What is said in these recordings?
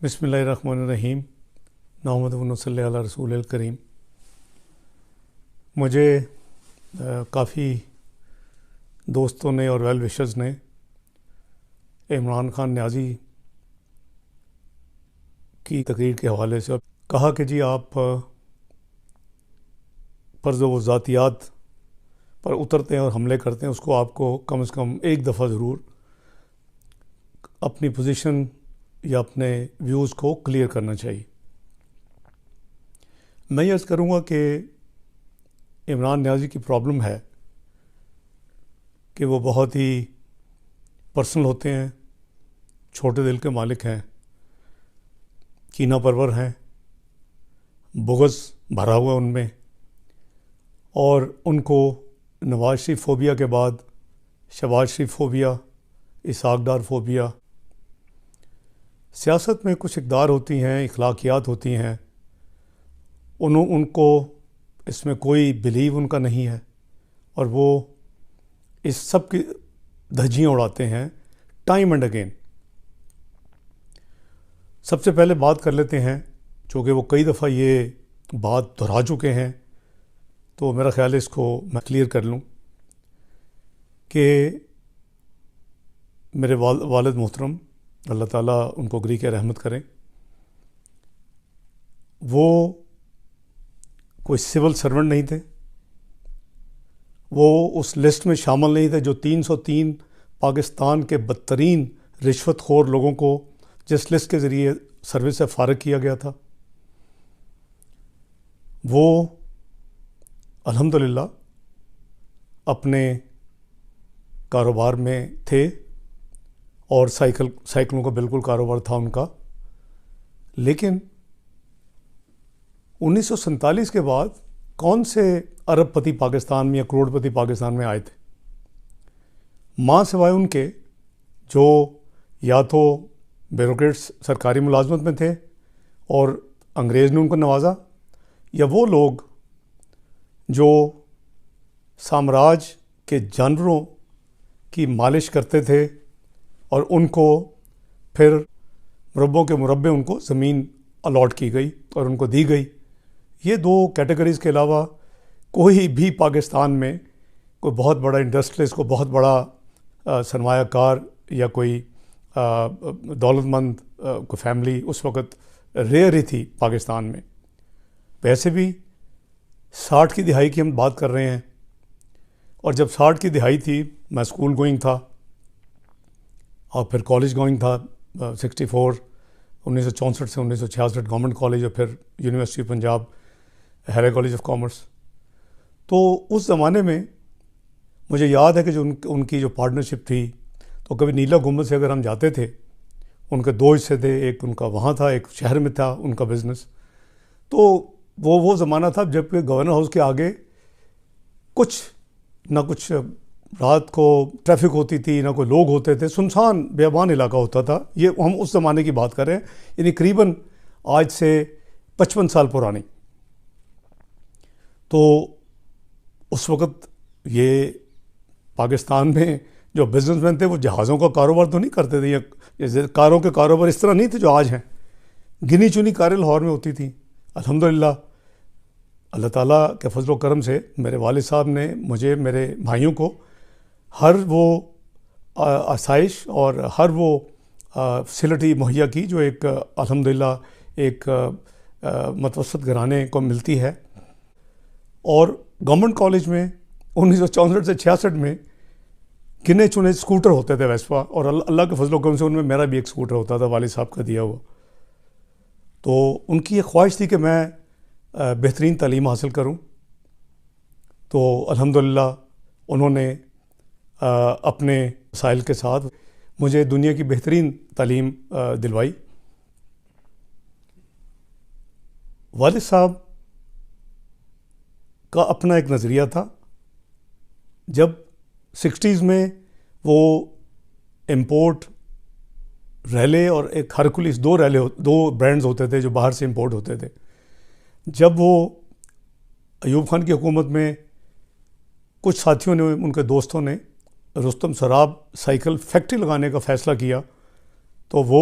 بسم اللہ الرحمن الرحیم نحمدہ و نصلی علی رسول الکریم۔ مجھے کافی دوستوں نے اور ویل وشرز نے عمران خان نیازی کی تقریر کے حوالے سے کہا کہ جی آپ پر جو وہ ذاتیات پر اترتے ہیں اور حملے کرتے ہیں اس کو آپ کو کم از کم ایک دفعہ ضرور اپنی پوزیشن یا اپنے ویوز کو کلیئر کرنا چاہیے۔ میں یہ عرض کروں گا کہ عمران نیازی کی پرابلم ہے کہ وہ بہت ہی پرسنل ہوتے ہیں، چھوٹے دل کے مالک ہیں، کینہ پرور ہیں، بغض بھرا ہوا ان میں، اور ان کو نواز شریف فوبیا کے بعد شہباز شریف فوبیا، اسحاق ڈار فوبیا۔ سیاست میں کچھ اقدار ہوتی ہیں، اخلاقیات ہوتی ہیں، ان کو اس میں کوئی بلیو ان کا نہیں ہے، اور وہ اس سب کی دھجیاں اڑاتے ہیں ٹائم اینڈ اگین۔ سب سے پہلے بات کر لیتے ہیں، چونکہ وہ کئی دفعہ یہ بات دہرا چکے ہیں تو میرا خیال ہے اس کو میں کلیئر کر لوں کہ میرے والد محترم اللہ تعالیٰ ان کو گریہ رحمت کریں، وہ کوئی سول سرونٹ نہیں تھے، وہ اس لسٹ میں شامل نہیں تھے جو 303 پاکستان کے بدترین رشوت خور لوگوں کو جس لسٹ کے ذریعے سروس سے فارغ کیا گیا تھا۔ وہ الحمدللہ اپنے کاروبار میں تھے اور سائیکلوں کا بالکل کاروبار تھا ان کا، لیکن 1947 کے بعد کون سے ارب پتی پاکستان میں یا کروڑ پتی پاکستان میں آئے تھے؟ ماں سوائے ان کے جو یا تو بیوروکریٹس سرکاری ملازمت میں تھے اور انگریز نے ان کو نوازا، یا وہ لوگ جو سامراج کے جانوروں کی مالش کرتے تھے اور ان کو پھر مربوں کے مربے ان کو زمین الاٹ کی گئی اور ان کو دی گئی۔ یہ دو کیٹیگریز کے علاوہ کوئی بھی پاکستان میں کوئی بہت بڑا انڈسٹریلسٹ، کوئی بہت بڑا سرمایہ کار یا کوئی دولت مند کوئی فیملی اس وقت ریئر ہی تھی پاکستان میں۔ ویسے بھی 60 کی دہائی کی ہم بات کر رہے ہیں، اور جب 60 کی دہائی تھی میں اسکول گوئنگ تھا اور پھر کالج گوئنگ تھا، 64 1964 سے 1966 گورنمنٹ کالج اور پھر یونیورسٹی پنجاب ہیرا کالج آف کامرس۔ تو اس زمانے میں مجھے یاد ہے کہ جو ان کی جو پارٹنرشپ تھی، تو کبھی نیلا گنبد سے اگر ہم جاتے تھے، ان کے دو حصے تھے، ایک ان کا وہاں تھا، ایک شہر میں تھا ان کا بزنس۔ تو وہ زمانہ تھا جب کہ گورنر ہاؤس کے آگے کچھ نہ کچھ رات کو ٹریفک ہوتی تھی، نہ کوئی لوگ ہوتے تھے، سنسان بیابان علاقہ ہوتا تھا۔ یہ ہم اس زمانے کی بات کر رہے ہیں، یعنی قریباً آج سے 55 سال پرانی۔ تو اس وقت یہ پاکستان میں جو بزنس مین تھے وہ جہازوں کا کاروبار تو نہیں کرتے تھے، یا کاروں کے کاروبار اس طرح نہیں تھے جو آج ہیں۔ گنی چنی کاریں لاہور میں ہوتی تھیں۔ الحمدللہ اللہ تعالیٰ کے فضل و کرم سے میرے والد صاحب نے مجھے، میرے بھائیوں کو ہر وہ آسائش اور ہر وہ فیسلٹی مہیا کی جو ایک الحمدللہ ایک متوسط گھرانے کو ملتی ہے۔ اور گورنمنٹ کالج میں 1964 سے 66 میں گنے چنے اسکوٹر ہوتے تھے ویسپا، اور اللہ کے فضل و کرم سے ان میں میرا بھی ایک اسکوٹر ہوتا تھا والد صاحب کا دیا ہوا۔ تو ان کی یہ خواہش تھی کہ میں بہترین تعلیم حاصل کروں، تو الحمدللہ انہوں نے اپنے وسائل کے ساتھ مجھے دنیا کی بہترین تعلیم دلوائی۔ والد صاحب کا اپنا ایک نظریہ تھا۔ جب 60s میں وہ امپورٹ ریلے اور ایک ہرکولیس، دو برانڈز ہوتے تھے جو باہر سے امپورٹ ہوتے تھے، جب وہ ایوب خان کی حکومت میں کچھ ساتھیوں نے، ان کے دوستوں نے رستم سراب سائیکل فیکٹری لگانے کا فیصلہ کیا، تو وہ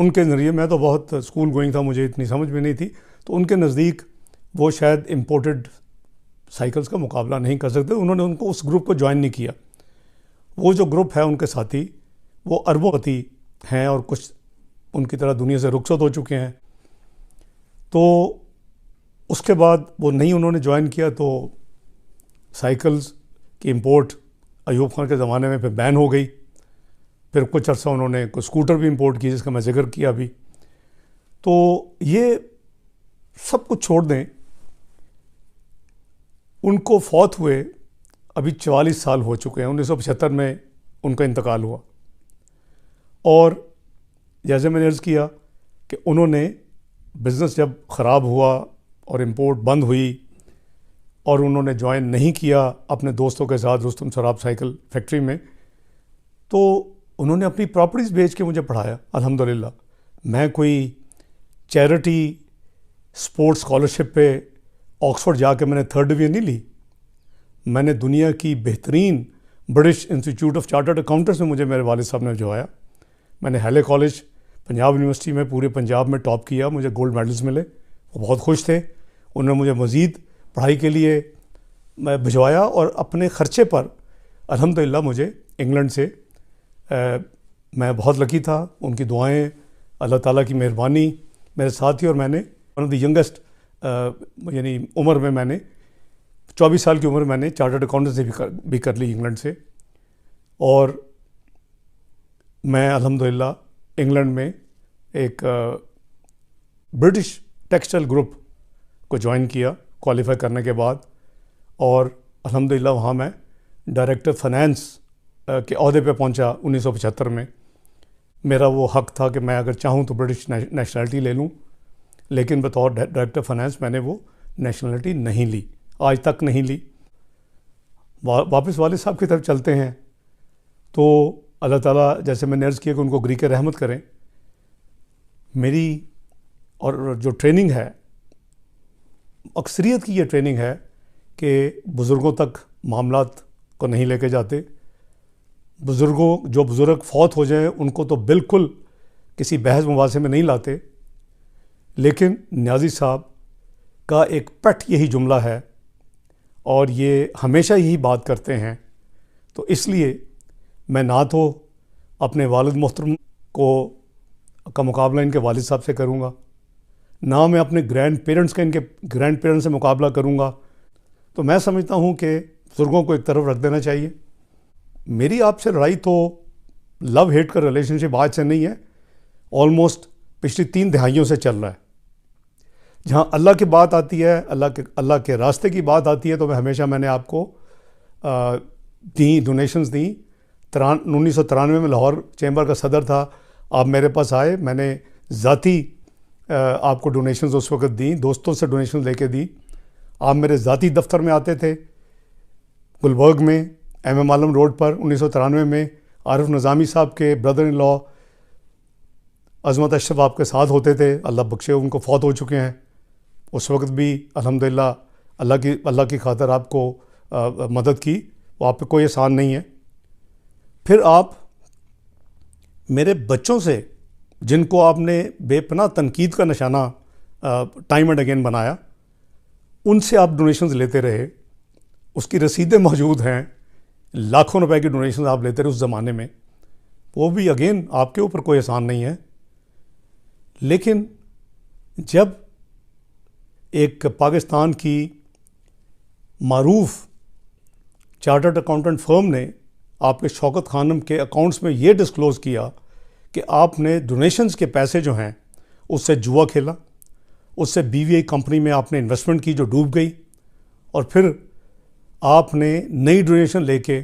ان کے ذریعے، میں تو بہت اسکول گوئنگ تھا، مجھے اتنی سمجھ میں نہیں تھی، تو ان کے نزدیک وہ شاید امپورٹڈ سائیکلز کا مقابلہ نہیں کر سکتے، انہوں نے ان کو اس گروپ کو جوائن نہیں کیا۔ وہ جو گروپ ہے ان کے ساتھی وہ اربوں پتی ہیں اور کچھ ان کی طرح دنیا سے رخصت ہو چکے ہیں، تو اس کے بعد وہ نہیں انہوں نے جوائن کیا، تو سائیکلز کی امپورٹ ایوب خان کے زمانے میں پھر بین ہو گئی۔ پھر کچھ عرصہ انہوں نے کوئی اسکوٹر بھی امپورٹ کی جس کا میں ذکر کیا ابھی۔ تو یہ سب کچھ چھوڑ دیں، ان کو فوت ہوئے ابھی 44 سال ہو چکے ہیں، 1975 میں ان کا انتقال ہوا، اور جیسے میں نے عرض کیا کہ انہوں نے بزنس جب خراب ہوا اور امپورٹ بند ہوئی اور انہوں نے جوائن نہیں کیا اپنے دوستوں کے ساتھ رستم سراب سائیکل فیکٹری میں، تو انہوں نے اپنی پراپرٹیز بیچ کے مجھے پڑھایا الحمدللہ۔ میں کوئی چیریٹی سپورٹس اسکالرشپ پہ آکسفورڈ جا کے میں نے 3rd ڈویژن نہیں لی، میں نے دنیا کی بہترین British institute of chartered accountants میں مجھے میرے والد صاحب نے بھجوایا۔ میں نے ہیلے کالج پنجاب یونیورسٹی میں پورے پنجاب میں ٹاپ کیا، مجھے گولڈ میڈلز ملے، وہ بہت خوش تھے، انہوں نے مجھے مزید پڑھائی کے لیے میں بھجوایا، اور اپنے خرچے پر الحمدللہ مجھے انگلینڈ سے میں بہت لکی تھا، ان کی دعائیں، اللہ تعالیٰ کی مہربانی میرے ساتھ تھی، اور میں نے ون آف دی ینگسٹ یعنی عمر میں نے 24 سال کی عمر میں نے چارٹرڈ اکاؤنٹنسی بھی کر لی انگلینڈ سے، اور میں الحمدللہ انگلینڈ میں ایک برٹش ٹیکسٹائل گروپ کو جوائن کیا کوالیفائی کرنے کے بعد، اور الحمدللہ وہاں میں ڈائریکٹر فائنانس کے عہدے پہ پہنچا 1975 میں۔ میرا وہ حق تھا کہ میں اگر چاہوں تو برٹش نیشنلٹی لے لوں، لیکن بطور ڈائریکٹر فائنانس میں نے وہ نیشنلٹی نہیں لی، آج تک نہیں لی۔ واپس والد صاحب کی طرف چلتے ہیں، تو اللہ تعالیٰ جیسے میں نے عرض کیا کہ ان کو گریک رحمت کریں۔ میری اور جو ٹریننگ ہے، اکثریت کی یہ ٹریننگ ہے کہ بزرگوں تک معاملات کو نہیں لے کے جاتے، جو بزرگ فوت ہو جائیں ان کو تو بالکل کسی بحث مباحثے میں نہیں لاتے، لیکن نیازی صاحب کا ایک پٹ یہی جملہ ہے، اور یہ ہمیشہ یہی بات کرتے ہیں، تو اس لیے میں نہ تو اپنے والد محترم کا مقابلہ ان کے والد صاحب سے کروں گا، نہ میں اپنے گرینڈ پیرنٹس کا ان کے گرینڈ پیرنٹس سے مقابلہ کروں گا۔ تو میں سمجھتا ہوں کہ بزرگوں کو ایک طرف رکھ دینا چاہیے۔ میری آپ سے لڑائی تو لو ہیٹ کا ریلیشن شپ آج سے نہیں ہے، آلموسٹ پچھلی 3 دہائیوں سے چل رہا ہے۔ جہاں اللہ کی بات آتی ہے، اللہ کے راستے کی بات آتی ہے، تو میں نے آپ کو ڈونیشنز دیں۔ 1993 میں لاہور چیمبر کا صدر تھا، آپ میرے پاس آئے، میں نے ذاتی آپ کو ڈونیشنز اس وقت دیں، دوستوں سے ڈونیشنز لے کے دی۔ آپ میرے ذاتی دفتر میں آتے تھے گلبرگ میں، ایم عالم روڈ پر 1993 میں۔ عارف نظامی صاحب کے بردر ان لا عظمت اشرف آپ کے ساتھ ہوتے تھے، اللہ بخشے ان کو فوت ہو چکے ہیں، اس وقت بھی الحمدللہ اللہ کی خاطر آپ کو مدد کی، وہ آپ پہ کوئی احسان نہیں ہے۔ پھر آپ میرے بچوں سے، جن کو آپ نے بے پناہ تنقید کا نشانہ ٹائم اینڈ اگین بنایا، ان سے آپ ڈونیشنز لیتے رہے، اس کی رسیدیں موجود ہیں، لاکھوں روپے کی ڈونیشنز آپ لیتے رہے اس زمانے میں، وہ بھی اگین آپ کے اوپر کوئی احسان نہیں ہے۔ لیکن جب ایک پاکستان کی معروف چارٹرڈ اکاؤنٹنٹ فرم نے آپ کے شوکت خانم کے اکاؤنٹس میں یہ ڈسکلوز کیا کہ آپ نے ڈونیشنز کے پیسے جو ہیں اس سے جوا کھیلا، اس سے بی وی آئی کمپنی میں آپ نے انویسٹمنٹ کی جو ڈوب گئی، اور پھر آپ نے نئی ڈونیشن لے کے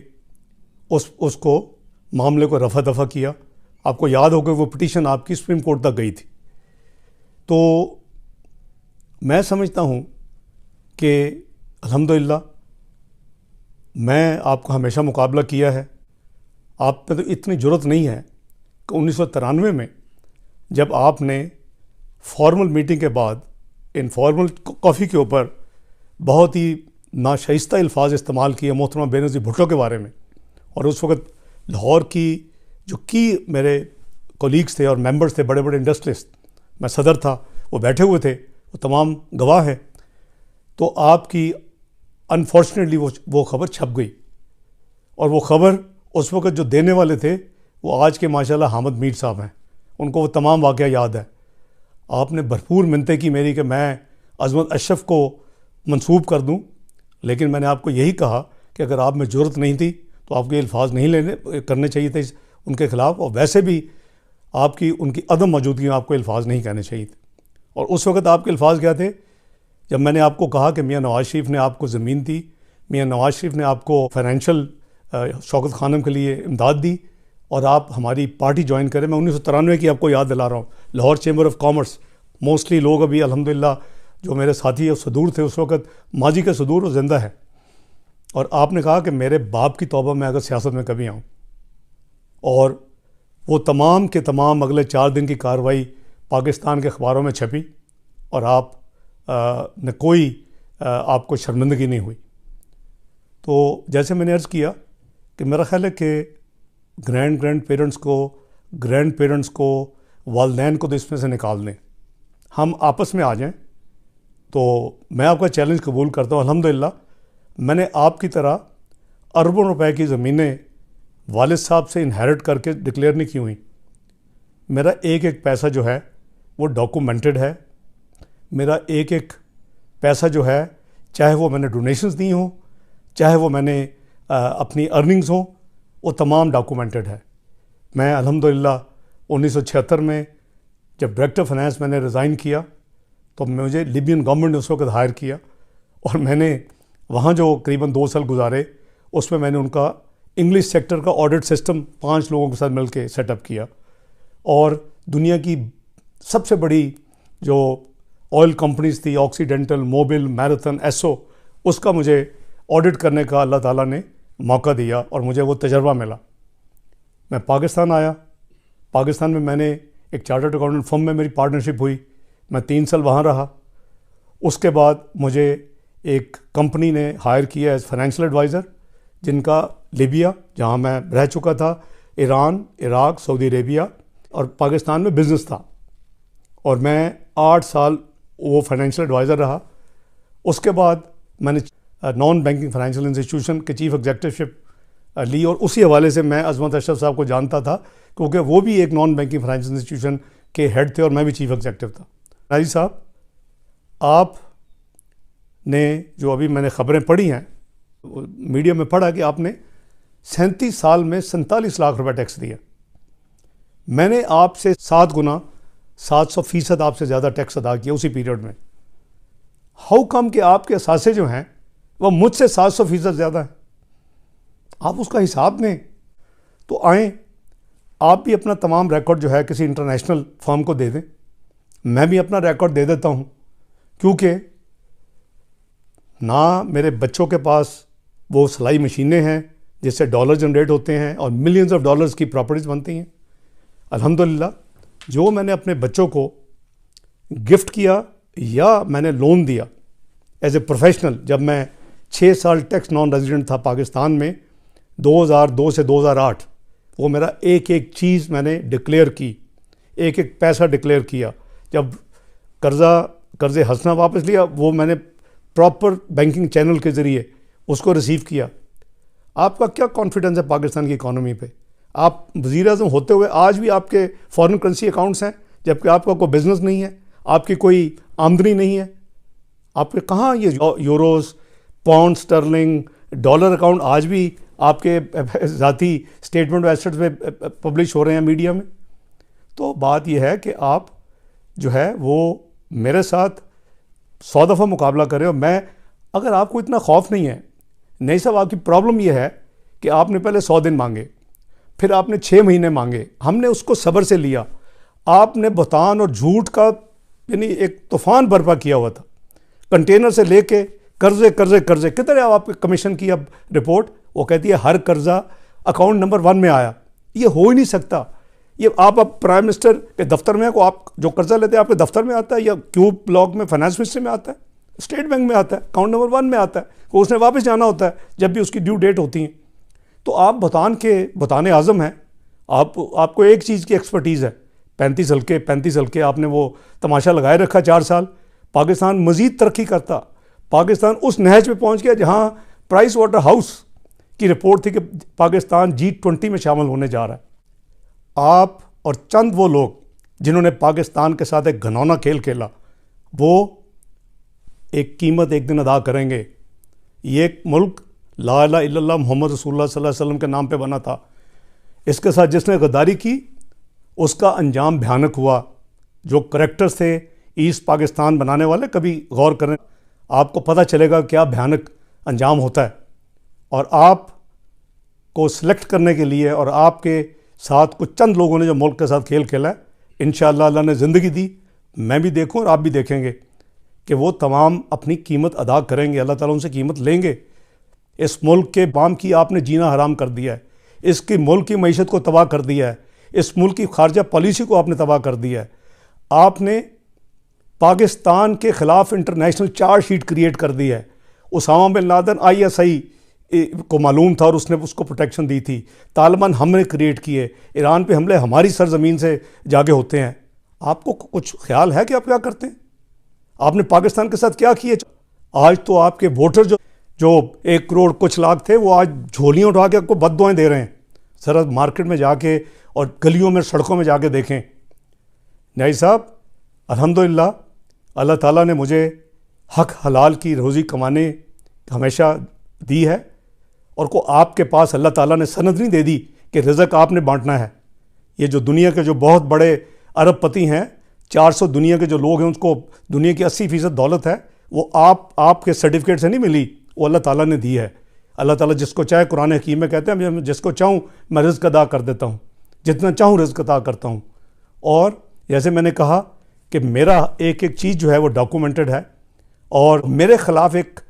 اس کو معاملے کو رفع دفع کیا۔ آپ کو یاد ہوگا وہ پٹیشن آپ کی سپریم کورٹ تک گئی تھی۔ تو میں سمجھتا ہوں کہ الحمدللہ میں آپ کو ہمیشہ مقابلہ کیا ہے، آپ پہ تو اتنی جرت نہیں ہے کہ 1993 میں جب آپ نے فارمل میٹنگ کے بعد انفارمل کافی کے اوپر بہت ہی ناشائستہ الفاظ استعمال کیے محترمہ بے نظیر بھٹو کے بارے میں، اور اس وقت لاہور کی جو میرے کولیگس تھے اور ممبرس تھے، بڑے بڑے انڈسٹریسٹ، میں صدر تھا، وہ بیٹھے ہوئے تھے، وہ تمام گواہ ہیں. تو آپ کی انفارچونیٹلی وہ خبر چھپ گئی، اور وہ خبر اس وقت جو دینے والے تھے وہ آج کے ماشاءاللہ حامد میر صاحب ہیں. ان کو وہ تمام واقعہ یاد ہے. آپ نے بھرپور منتیں کی میری کہ میں عظمت اشرف کو منسوب کر دوں، لیکن میں نے آپ کو یہی کہا کہ اگر آپ میں جرأت نہیں تھی تو آپ کے الفاظ نہیں کرنے چاہیے تھے ان کے خلاف، اور ویسے بھی آپ کی ان کی عدم موجودگی میں آپ کو الفاظ نہیں کہنے چاہیے تھے. اور اس وقت آپ کے الفاظ کیا تھے؟ جب میں نے آپ کو کہا کہ میاں نواز شریف نے آپ کو زمین دی، میاں نواز شریف نے آپ کو فائنینشیل شوکت خانم کے لیے امداد دی اور آپ ہماری پارٹی جوائن کریں. میں 1993 کی آپ کو یاد دلا رہا ہوں، Lahore chamber of commerce. Mostly لوگ ابھی الحمدللہ جو میرے ساتھی صدور تھے اس وقت، ماضی کے صدور، وہ زندہ ہے. اور آپ نے کہا کہ میرے باپ کی توبہ میں اگر سیاست میں کبھی آؤں. اور وہ تمام کے تمام اگلے 4 دن کی کارروائی پاکستان کے اخباروں میں چھپی، اور آپ نے کوئی آپ کو شرمندگی نہیں ہوئی. تو جیسے میں نے عرض کیا کہ میرا خیال ہے کہ گرینڈ پیرنٹس کو والدین کو تو اس میں سے نکال دیں، ہم آپس میں آ جائیں. تو میں آپ کا چیلنج قبول کرتا ہوں. الحمدللہ میں نے آپ کی طرح اربوں روپے کی زمینیں والد صاحب سے انہیرٹ کر کے ڈکلیئر نہیں کی ہوئیں. میرا ایک ایک پیسہ جو ہے وہ ڈاکومنٹڈ ہے. میرا ایک ایک پیسہ جو ہے، چاہے وہ میں نے ڈونیشنز دی ہوں، چاہے وہ میں نے اپنی ارننگز ہوں، وہ تمام ڈاکومنٹڈ ہے. میں الحمدللہ 1976 میں جب ڈائریکٹر فائنانس میں نے ریزائن کیا تو مجھے لیبین گورنمنٹ نے اس وقت ہائر کیا، اور میں نے وہاں جو قریباً 2 سال گزارے اس میں نے ان کا انگلش سیکٹر کا آڈٹ سسٹم 5 لوگوں کے ساتھ مل کے سیٹ اپ کیا. اور دنیا کی سب سے بڑی جو آئل کمپنیز تھی، آکسیڈنٹل، موبل، میراتھن، ایسو، اس کا مجھے آڈٹ کرنے کا اللہ تعالیٰ نے موقع دیا اور مجھے وہ تجربہ ملا. میں پاکستان آیا. پاکستان میں نے ایک چارٹرڈ اکاؤنٹنٹ فرم میں میری پارٹنرشپ ہوئی. میں 3 سال وہاں رہا. اس کے بعد مجھے ایک کمپنی نے ہائر کیا ایز فائنینشیل ایڈوائزر، جن کا لیبیا جہاں میں رہ چکا تھا، ایران، عراق، سعودی عربیہ اور پاکستان میں بزنس تھا. اور میں 8 سال وہ فائنینشیل ایڈوائزر رہا. اس کے بعد میں نے نان بینکنگ فائنینشیل انسٹیٹیوشن کے چیف ایگزیکٹو لی، اور اسی حوالے سے میں عظمت اشرف صاحب کو جانتا تھا کیونکہ وہ بھی ایک نان بینکنگ فائنینشیل انسٹیٹیوشن کے ہیڈ تھے اور میں بھی چیف ایگزیکٹو تھا. راجی صاحب، آپ نے جو ابھی میں نے خبریں پڑھی ہیں میڈیا میں پڑھا کہ آپ نے 37 سال میں 47 لاکھ روپے ٹیکس دیا. میں نے آپ سے 7 گنا 700% آپ سے زیادہ ٹیکس ادا کیا اسی پیریڈ میں. ہاؤ کم کہ آپ کے اثاثے جو ہیں وہ مجھ سے 700% زیادہ ہیں؟ آپ اس کا حساب دیں. تو آئیں آپ بھی اپنا تمام ریکارڈ جو ہے کسی انٹرنیشنل فرم کو دے دیں. میں بھی اپنا ریکارڈ دے دیتا ہوں، کیونکہ نہ میرے بچوں کے پاس وہ سلائی مشینیں ہیں جس سے ڈالر جنریٹ ہوتے ہیں اور ملینز آف ڈالرز کی پراپرٹیز بنتی ہیں. الحمدللہ جو میں نے اپنے بچوں کو گفٹ کیا یا میں نے لون دیا ایز اے پروفیشنل، جب میں 6 سال ٹیکس نان ریزیڈنٹ تھا پاکستان میں 2002 سے 2008، وہ میرا ایک ایک چیز میں نے ڈکلیئر کی، ایک ایک پیسہ ڈکلیئر کیا. جب قرض ہنسنا واپس لیا وہ میں نے پراپر بینکنگ چینل کے ذریعے اس کو ریسیو کیا. آپ کا کیا کانفیڈنس ہے پاکستان کی اکانومی پہ؟ آپ وزیر اعظم ہوتے ہوئے آج بھی آپ کے فارن کرنسی اکاؤنٹس ہیں، جبکہ آپ کا کوئی بزنس نہیں ہے، آپ کی کوئی آمدنی نہیں ہے. آپ کے کہاں یہ euros, pound Sterling, dollar account آج بھی آپ کے ذاتی اسٹیٹمنٹ آف ایسٹس میں پبلش ہو رہے ہیں میڈیا میں؟ تو بات یہ ہے کہ آپ جو ہے وہ میرے ساتھ 100 دفعہ مقابلہ کریں. اور میں، اگر آپ کو اتنا خوف نہیں ہے، نہیں صاحب آپ کی پرابلم یہ ہے کہ آپ نے پہلے 100 دن مانگے، پھر آپ نے 6 مہینے مانگے، ہم نے اس کو صبر سے لیا. آپ نے بہتان اور جھوٹ کا یعنی ایک طوفان برپا کیا ہوا تھا، کنٹینر سے لے کے قرضے قرضے قرضے. کدھر ہے آپ کے کمیشن کی اب رپورٹ؟ وہ کہتی ہے ہر قرضہ اکاؤنٹ نمبر 1 میں آیا. یہ ہو ہی نہیں سکتا. یہ آپ اب پرائم منسٹر کے دفتر میں کو آپ جو قرضہ لیتے ہیں آپ کے دفتر میں آتا ہے، یا کیوب بلاک میں فائنانس منسٹری میں آتا ہے، اسٹیٹ بینک میں آتا ہے، اکاؤنٹ نمبر 1 میں آتا ہے، کو اس نے واپس جانا ہوتا ہے جب بھی اس کی ڈیو ڈیٹ ہوتی ہیں. تو آپ بہتان اعظم ہیں، آپ کو ایک چیز کی ایکسپرٹیز ہے، 35 حلقے آپ نے وہ تماشا لگائے رکھا 4 سال. پاکستان مزید ترقی کرتا. پاکستان اس نہج پہ پہنچ گیا جہاں پرائس واٹر ہاؤس کی رپورٹ تھی کہ پاکستان G20 میں شامل ہونے جا رہا ہے. آپ اور چند وہ لوگ جنہوں نے پاکستان کے ساتھ ایک گھنونا کھیل کھیلا، وہ ایک قیمت ایک دن ادا کریں گے. یہ ایک ملک لا الہ الا اللہ محمد رسول اللہ صلی اللہ علیہ وسلم کے نام پہ بنا تھا. اس کے ساتھ جس نے غداری کی اس کا انجام بھیانک ہوا. جو کریکٹرز تھے ایسٹ پاکستان بنانے والے، کبھی غور کریں، آپ کو پتہ چلے گا کیا بھیانک انجام ہوتا ہے. اور آپ کو سلیکٹ کرنے کے لیے اور آپ کے ساتھ کچھ چند لوگوں نے جو ملک کے ساتھ کھیل کھیلا ہے، انشاءاللہ اللہ نے زندگی دی، میں بھی دیکھوں اور آپ بھی دیکھیں گے کہ وہ تمام اپنی قیمت ادا کریں گے. اللہ تعالیٰ ان سے قیمت لیں گے. اس ملک کے عوام کی آپ نے جینا حرام کر دیا ہے. اس کی ملک کی معیشت کو تباہ کر دیا ہے. اس ملک کی خارجہ پالیسی کو آپ نے تباہ کر دیا ہے. آپ نے پاکستان کے خلاف انٹرنیشنل چارج شیٹ کریٹ کر دی ہے. اسامہ بن لادن ISI کو معلوم تھا اور اس نے اس کو پروٹیکشن دی تھی. طالبان ہم نے کریٹ کیے. ایران پہ حملے ہماری سرزمین سے جاگے ہوتے ہیں. آپ کو کچھ خیال ہے کہ آپ کیا کرتے ہیں؟ آپ نے پاکستان کے ساتھ کیا کیے؟ آج تو آپ کے ووٹر جو 1 کروڑ کچھ لاکھ تھے، وہ آج جھولیاں اٹھا کے آپ کو بد دعائیں دے رہے ہیں. ذرا مارکیٹ میں جا کے اور گلیوں میں سڑکوں میں جا کے دیکھیں. نیازی صاحب، الحمدللہ اللہ تعالیٰ نے مجھے حق حلال کی روزی کمانے ہمیشہ دی ہے، اور کو آپ کے پاس اللہ تعالیٰ نے سند نہیں دے دی کہ رزق آپ نے بانٹنا ہے. یہ جو دنیا کے جو بہت بڑے ارب پتی ہیں، 400 دنیا کے جو لوگ ہیں، اس کو دنیا کی 80% دولت ہے، وہ آپ کے سرٹیفکیٹ سے نہیں ملی، وہ اللہ تعالیٰ نے دی ہے. اللہ تعالیٰ جس کو چاہے، قرآن حکیم میں کہتے ہیں جس کو چاہوں میں رزق ادا کر دیتا ہوں، جتنا چاہوں رزق ادا کرتا ہوں. اور جیسے میں نے کہا کہ میرا ایک چیز جو ہے وہ ڈاکومنٹڈ ہے، اور میرے خلاف ایک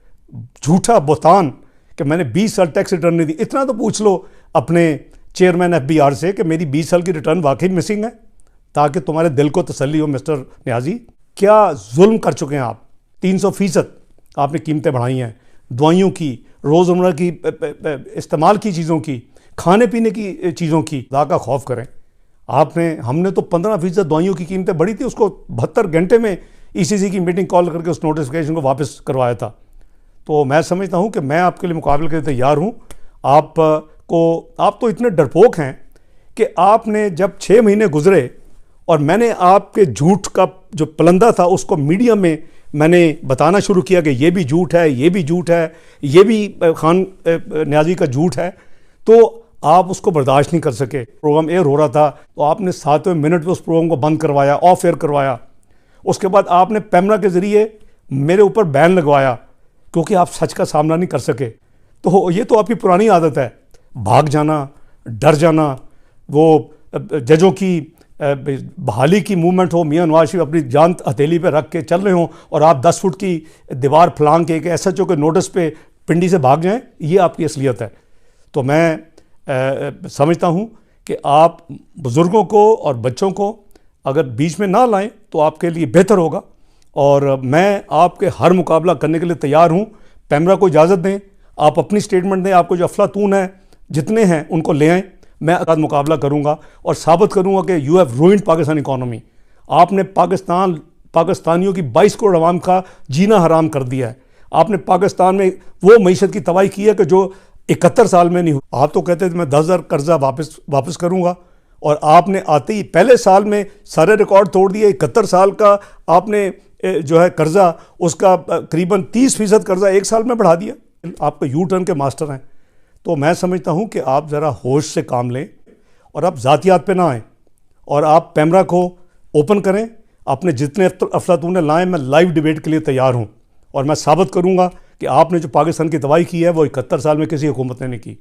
جھوٹا بہتان کہ میں نے 20 سال ٹیکس ریٹرن نہیں دی. اتنا تو پوچھ لو اپنے چیئرمین FBR سے کہ میری 20 سال کی ریٹرن واقعی مسنگ ہے، تاکہ تمہارے دل کو تسلی ہو. مسٹر نیازی، کیا ظلم کر چکے ہیں آپ. 300% آپ نے قیمتیں بڑھائی ہیں، دوائیوں کی، روزمرہ کی استعمال کی چیزوں کی، کھانے پینے کی چیزوں کی. خدا کا خوف کریں. ہم نے تو 15% دوائیوں کی قیمتیں بڑھی تھی، اس کو 72 گھنٹے میں ECC کی میٹنگ کال کر کے اس نوٹیفیکیشن کو واپس کروایا تھا. تو میں سمجھتا ہوں کہ میں آپ کے لیے مقابلے کے لیے تیار ہوں. آپ تو اتنے ڈرپوک ہیں کہ آپ نے جب 6 مہینے گزرے اور میں نے آپ کے جھوٹ کا جو پلندہ تھا اس کو میڈیا میں نے بتانا شروع کیا کہ یہ بھی جھوٹ ہے، یہ بھی جھوٹ ہے، یہ بھی خان نیازی کا جھوٹ ہے، تو آپ اس کو برداشت نہیں کر سکے. پروگرام ایئر ہو رہا تھا تو آپ نے 7ویں منٹ پہ اس پروگرام کو بند کروایا، آف ایئر کروایا. اس کے بعد آپ نے پیمرا کے ذریعے میرے اوپر بین لگوایا کیونکہ آپ سچ کا سامنا نہیں کر سکے. تو یہ تو آپ کی پرانی عادت ہے، بھاگ جانا، ڈر جانا. وہ ججوں کی بحالی کی موومنٹ ہو، میاں نواز شریف اپنی جان ہتھیلی پہ رکھ کے چل رہے ہوں اور آپ 10 فٹ کی دیوار پھلانگ کے ایک SHO کے نوٹس پہ پنڈی سے بھاگ جائیں، یہ آپ کی اصلیت ہے. تو میں سمجھتا ہوں کہ آپ بزرگوں کو اور بچوں کو اگر بیچ میں نہ لائیں تو آپ کے لیے بہتر ہوگا. اور میں آپ کے ہر مقابلہ کرنے کے لیے تیار ہوں. پیمرا کو اجازت دیں، آپ اپنی سٹیٹمنٹ دیں، آپ کو جو افلاطون ہیں جتنے ہیں ان کو لے آئیں، میں آج مقابلہ کروں گا اور ثابت کروں گا کہ you have ruined Pakistan economy. آپ نے پاکستانیوں کی 22 کروڑ عوام کا جینا حرام کر دیا ہے. آپ نے پاکستان میں وہ معیشت کی تباہی کی ہے کہ جو 71 سال میں نہیں ہوئی. آپ تو کہتے تھے میں 10,000 قرضہ واپس کروں گا، اور آپ نے آتے ہی پہلے سال میں سارے ریکارڈ توڑ دیے. 71 سال کا آپ نے جو ہے قرضہ، اس کا قریباً 30% قرضہ 1 سال میں بڑھا دیا. آپ کا یو ٹرن کے ماسٹر ہیں. تو میں سمجھتا ہوں کہ آپ ذرا ہوش سے کام لیں اور آپ ذاتیات پہ نہ آئیں، اور آپ پیمرا کو اوپن کریں. اپنے جتنے افلاطون لائیں، میں لائیو ڈیبیٹ کے لیے تیار ہوں، اور میں ثابت کروں گا کہ آپ نے جو پاکستان کی تباہی کی ہے وہ 71 سال میں کسی حکومت نے نہیں کی.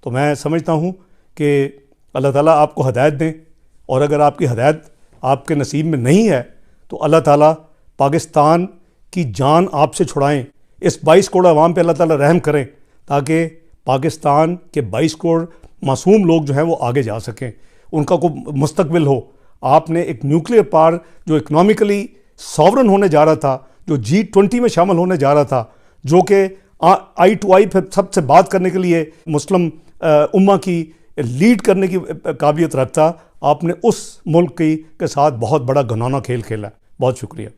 تو میں سمجھتا ہوں کہ اللہ تعالیٰ آپ کو ہدایت دیں، اور اگر آپ کی ہدایت آپ کے نصیب میں نہیں ہے تو اللہ تعالیٰ پاکستان کی جان آپ سے چھڑائیں. اس 22 کروڑ عوام پہ اللہ تعالیٰ رحم کریں تاکہ پاکستان کے 22 کروڑ معصوم لوگ جو ہیں وہ آگے جا سکیں، ان کا کوئی مستقبل ہو. آپ نے ایک نیوکلیئر پاور جو اکنامکلی ساورن ہونے جا رہا تھا، جو G20 میں شامل ہونے جا رہا تھا، جو کہ آئی ٹو آئی پھر سب سے بات کرنے کے لیے مسلم امہ کی لیڈ کرنے کی قابلیت رکھتا، آپ نے اس ملک کے ساتھ بہت بڑا گھناؤنا کھیل کھیلا ہے۔ بہت شکریہ۔